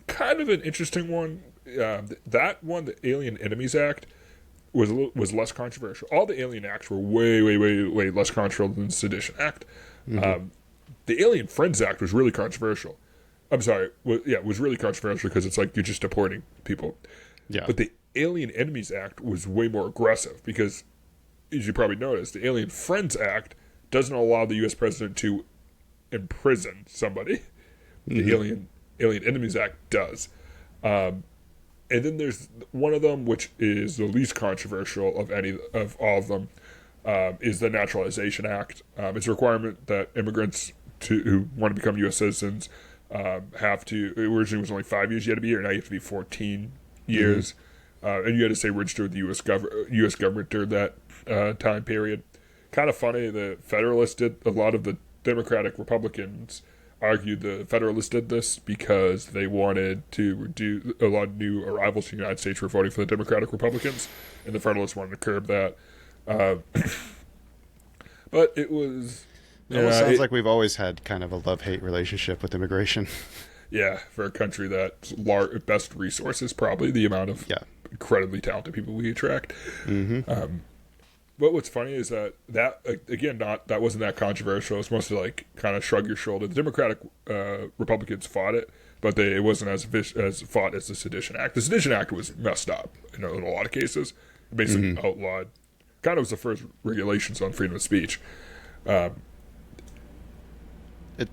Kind of an interesting one. That one, the Alien Enemies Act, was less controversial. All the Alien Acts were way, way, way, way less controversial than the Sedition Act. The Alien Friends Act was really controversial. I'm sorry. It was really controversial because it's like you're just deporting people. Yeah. But the Alien Enemies Act was way more aggressive because, as you probably noticed, the Alien Friends Act doesn't allow the U.S. president to imprison somebody. The Alien Enemies Act does. And then there's one of them, which is the least controversial of all of them, is the Naturalization Act. It's a requirement that immigrants who want to become U.S. citizens have to. It originally was only 5 years you had to be here. Now you have to be 14 years, and you had to stay registered with the U.S. government during that time period. Kind of funny. The Federalists did a lot of the Democratic Republicans argued the Federalists did this because they wanted to reduce a lot of new arrivals to the United States were voting for the Democratic Republicans, and the Federalists wanted to curb that. But it was... It almost sounds like we've always had kind of a love-hate relationship with immigration. Yeah, for a country that's best resources, probably the amount of incredibly talented people we attract. But what's funny is that again, that wasn't that controversial. It's mostly like kind of shrug your shoulder. The Democratic Republicans fought it, but it wasn't as fought as the Sedition Act. The Sedition Act was messed up, in a lot of cases. It basically outlawed. Kind of was the first regulations on freedom of speech. It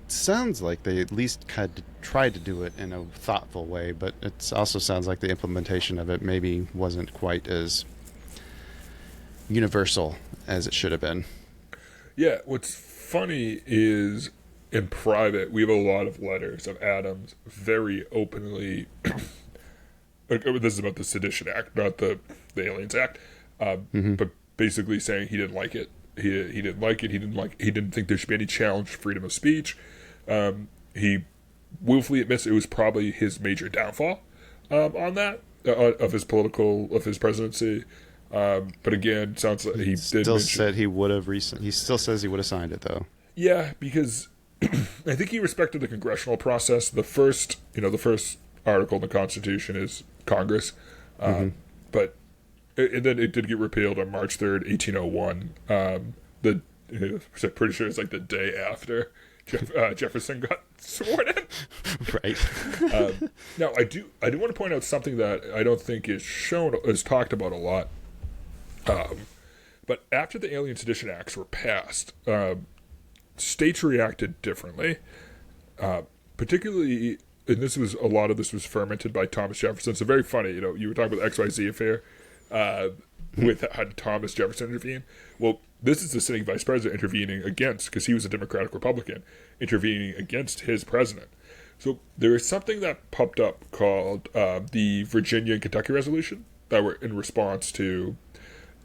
sounds like they at least had tried to do it in a thoughtful way, but it also sounds like the implementation of it maybe wasn't quite as universal as it should have been. Yeah, what's funny is in private, we have a lot of letters of Adams very openly. This is about the Sedition Act, not the Aliens Act, but basically saying he didn't like it. He didn't like it. He didn't think there should be any challenge to freedom of speech. He willfully admits it was probably his major downfall on that of his presidency. But again, sounds like he still said he would have he still says he would have signed it though. Yeah, because I think he respected the congressional process. The first article in the Constitution is Congress, but and then it did get repealed on March 3rd, 1801. I'm pretty sure it's like the day after Jefferson got sworn in. Right. Now, I do want to point out something that I don't think is talked about a lot. But after the Alien Sedition Acts were passed, states reacted differently. Particularly, and a lot of this was fermented by Thomas Jefferson. So very funny, you were talking about the XYZ Affair with how Thomas Jefferson intervened. Well, this is the sitting vice president intervening against, because he was a Democratic Republican, intervening against his president. So there is something that popped up called the Virginia and Kentucky Resolution that were in response to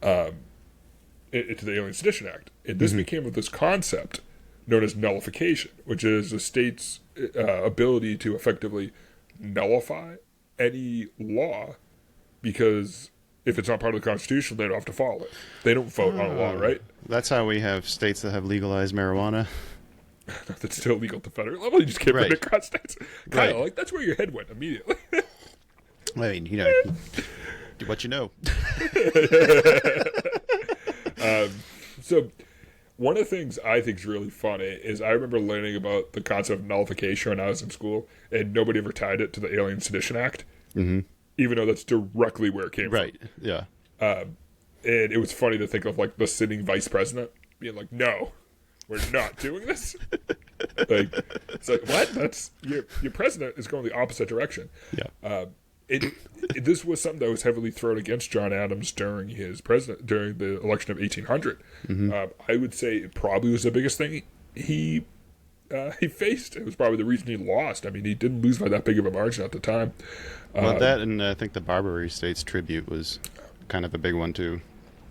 the Alien Sedition Act. And this became of this concept known as nullification, which is a state's ability to effectively nullify any law, because if it's not part of the Constitution, they don't have to follow it. They don't vote on a law, right? That's how we have states that have legalized marijuana. That's still legal at the federal level. You just can't put it across states. Kyle, like, that's where your head went immediately. I mean, do what you know. So one of the things I think is really funny is I remember learning about the concept of nullification when I was in school, and nobody ever tied it to the Alien Sedition Act, even though that's directly where it came from. Right, yeah. And it was funny to think of, like, the sitting vice president being like, no, we're not doing this. It's like, what? That's your president is going the opposite direction. Yeah. This was something that was heavily thrown against John Adams during the election of 1800. I would say it probably was the biggest thing he faced. It was probably the reason he lost. I mean, he didn't lose by that big of a margin at the time. Well, that and I think the Barbary States tribute was kind of a big one too.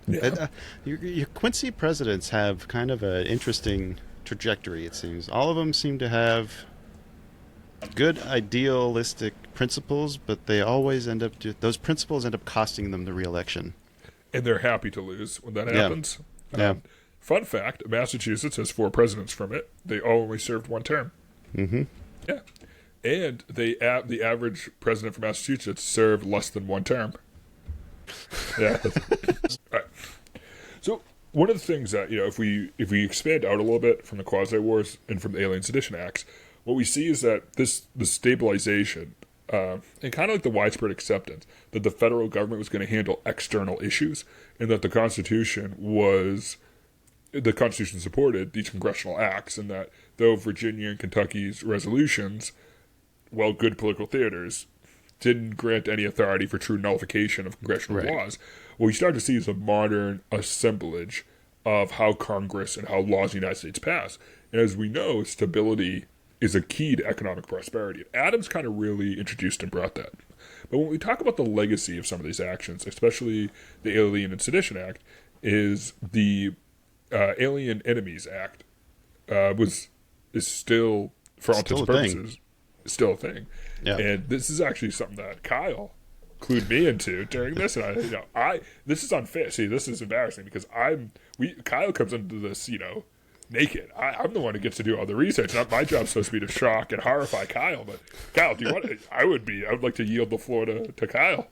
Yeah. Your Quincy presidents have kind of an interesting trajectory, it seems. All of them seem to have good idealistic principles, but they always those principles end up costing them the re-election. And they're happy to lose when that happens. Yeah. Fun fact, Massachusetts has 4 presidents from it. They all only served 1 term. Yeah. And the average president from Massachusetts served less than 1 term. Yeah. All right. So one of the things that, if we expand out a little bit from the Quasi-Wars and from the Alien Sedition Acts, what we see is that the stabilization and kind of like the widespread acceptance that the federal government was going to handle external issues, and that the Constitution supported these congressional acts, and that though Virginia and Kentucky's resolutions, while good political theaters, didn't grant any authority for true nullification of congressional laws, what we start to see is a modern assemblage of how Congress and how laws in the United States pass. And as we know, stability is a key to economic prosperity. Adams kind of really introduced and brought that. But when we talk about the legacy of some of these actions, especially the Alien and Sedition Act, is the Alien Enemies Act is still, for all intents and purposes, still a thing. Yeah. And this is actually something that Kyle clued me into during this, and this is unfair. See, this is embarrassing because Kyle comes into this, naked. I'm the one who gets to do all the research. Not my job's supposed to be to shock and horrify Kyle. But Kyle, do you want? I would like to yield the floor to Kyle.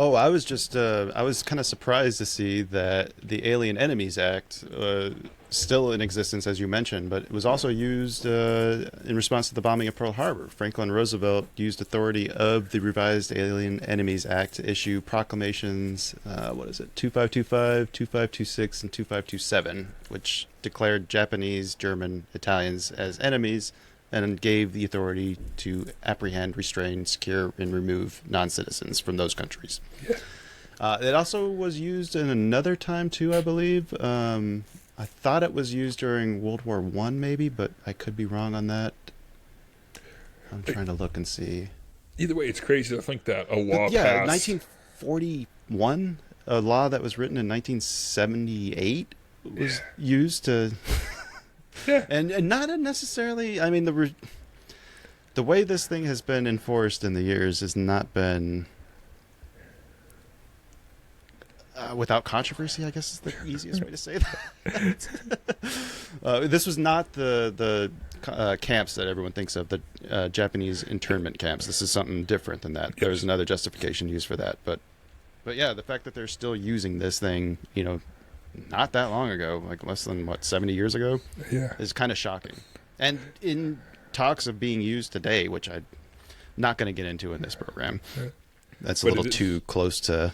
Oh, I was just I was kind of surprised to see that the Alien Enemies Act still in existence, as you mentioned, but it was also used in response to the bombing of Pearl Harbor. Franklin Roosevelt used authority of the revised Alien Enemies Act to issue proclamations. What is it? 2525, 2526, and 2527, which declared Japanese, German, Italians as enemies, and gave the authority to apprehend, restrain, secure, and remove non-citizens from those countries. Yeah. It also was used in another time, too, I believe. I thought it was used during World War I, maybe, but I could be wrong on that. I'm trying to look and see. Either way, it's crazy to think that a law Yeah, passed. 1941, a law that was written in 1978 was used to... Yeah. And not necessarily, I mean, the way this thing has been enforced in the years has not been without controversy, I guess is the easiest way to say that. This was not the camps that everyone thinks of, the Japanese internment camps. This is something different than that. There's another justification used for that. But yeah, the fact that they're still using this thing, not that long ago, like less than 70 years ago, is kind of shocking. And in talks of being used today, which I'm not going to get into in this program, that's a little too close to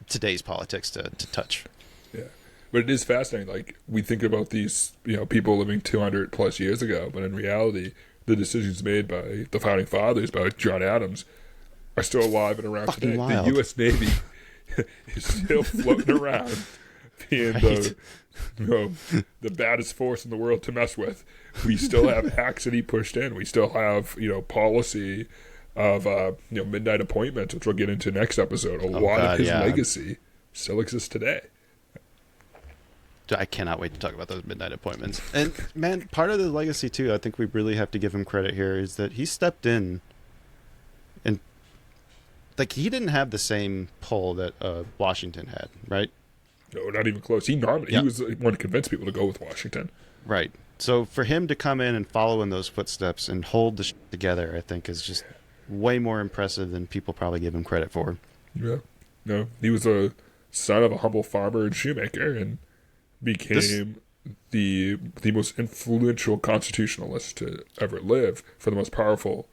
today's politics to touch. Yeah, but it is fascinating. Like, we think about these, people living 200 plus years ago, but in reality, the decisions made by the founding fathers, by John Adams, are still alive and around Fucking today. wild. The U.S. Navy is still floating around, being the baddest force in the world to mess with. We still have acts that he pushed in. We still have policy of midnight appointments, which we'll get into next episode. A lot of his legacy still exists today. I cannot wait to talk about those midnight appointments. And man, part of the legacy too, I think we really have to give him credit here, is that he stepped in and he didn't have the same pull that Washington had, right? No, not even close. He nominated. Yeah. He was the one to convince people to go with Washington. Right. So for him to come in and follow in those footsteps and hold the shit together, I think is just way more impressive than people probably give him credit for. Yeah. No, he was a son of a humble farmer and shoemaker, and became the most influential constitutionalist to ever live, for the most powerful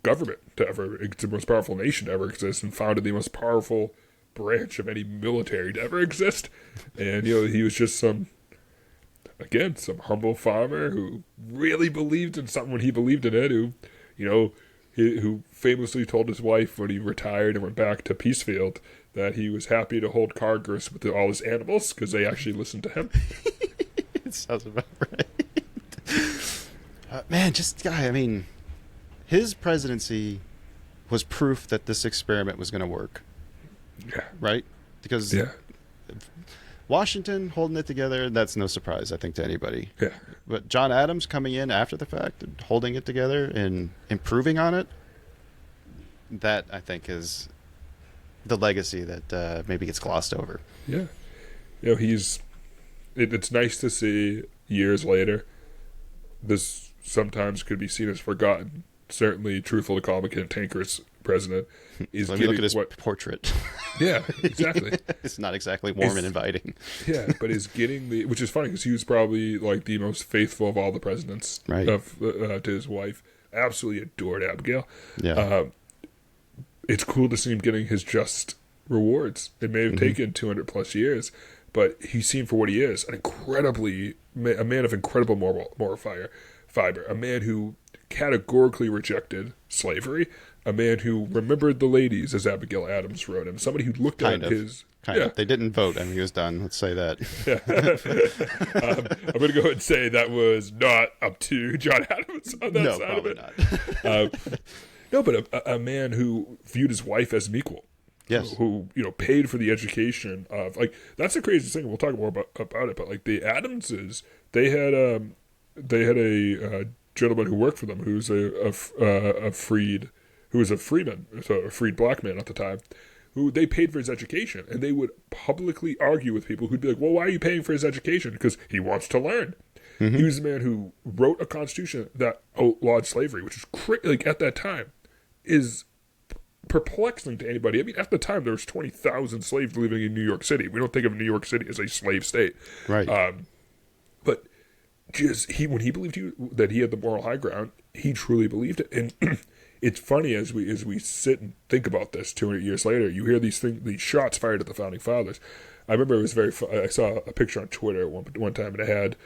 government the most powerful nation to ever exist, and founded the most powerful branch of any military to ever exist. And he was just some humble farmer who really believed in something when he believed in it, who famously told his wife when he retired and went back to Peacefield that he was happy to hold Congress with all his animals because they actually listened to him. It sounds about right. His presidency was proof that this experiment was going to work. Yeah. Right? Because Washington holding it together, that's no surprise, I think, to anybody. Yeah. But John Adams coming in after the fact and holding it together and improving on it, that, I think, is the legacy that maybe gets glossed over. Yeah. It's nice to see years later, this sometimes could be seen as forgotten, certainly truthful to call him a cantankerous president, is Let me look at his portrait. Yeah, exactly. It's not exactly warm and inviting. Yeah, but is getting which is funny because he was probably like the most faithful of all the presidents, right, to his wife. Absolutely adored Abigail. Yeah. It's cool to see him getting his just rewards. It may have taken 200 plus years, but he's seen for what he is, a man of incredible moral fiber, a man who categorically rejected slavery, a man who remembered the ladies, as Abigail Adams wrote him, somebody who looked at his... Kind of. They didn't vote and he was done. Let's say that. I'm going to go ahead and say that was not up to John Adams on that side of it. Not. No, but a man who viewed his wife as an equal. Yes. Who paid for the education of, that's the craziest thing. We'll talk more about it, but the Adamses, they had a gentleman who worked for them who was a freeman, so a freed black man at the time, who they paid for his education, and they would publicly argue with people who'd be like, well, why are you paying for his education? Because he wants to learn. Mm-hmm. He was the man who wrote a constitution that outlawed slavery, which is at that time is perplexing to anybody. I mean, at the time, there was 20,000 slaves living in New York City. We don't think of New York City as a slave state. Right. But just when he believed that he had the moral high ground, he truly believed it. And it's funny as we sit and think about this 200 years later, you hear these shots fired at the Founding Fathers. I remember it was I saw a picture on Twitter one time, and it had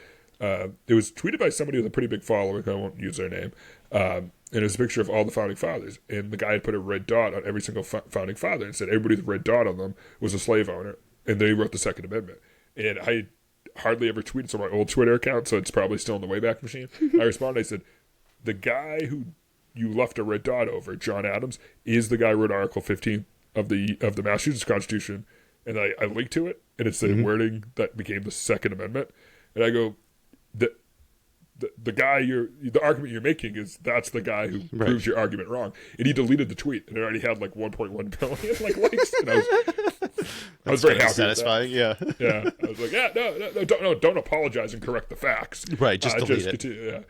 it was tweeted by somebody with a pretty big following. I won't use their name. And it was a picture of all the Founding Fathers, and the guy had put a red dot on every single Founding Father and said everybody with a red dot on them was a slave owner, and then he wrote the Second Amendment. And I hardly ever tweeted on my old Twitter account, so it's probably still in the Wayback Machine. I responded, I said, the guy who you left a red dot over, John Adams, is the guy who wrote Article 15 of the Massachusetts Constitution. And I linked to it, and it's the wording that became the Second Amendment. And I go, the guy the argument you're making is that's the guy who proves your argument wrong. And he deleted the tweet, and it already had like 1.1 billion likes. And I was very happy. Satisfying, yeah. I was like, no, don't apologize and correct the facts. Right, just delete it. Continue,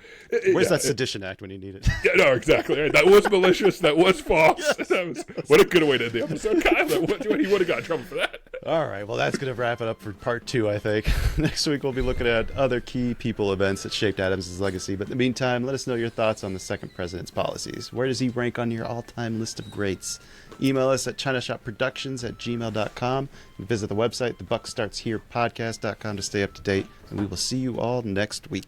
Where's that Sedition Act when you need it? Yeah, no, exactly. Right. That was malicious. That was false. Yes. What a good way to end the episode, Kyle. He would have got in trouble for that. All right, well, that's going to wrap it up for part 2, I think. Next week, we'll be looking at other key people events that shaped Adams' legacy. But in the meantime, let us know your thoughts on the second president's policies. Where does he rank on your all-time list of greats? Email us at ChinaShopProductions@gmail.com and visit the website, thebuckstartsherepodcast.com to stay up to date. And we will see you all next week.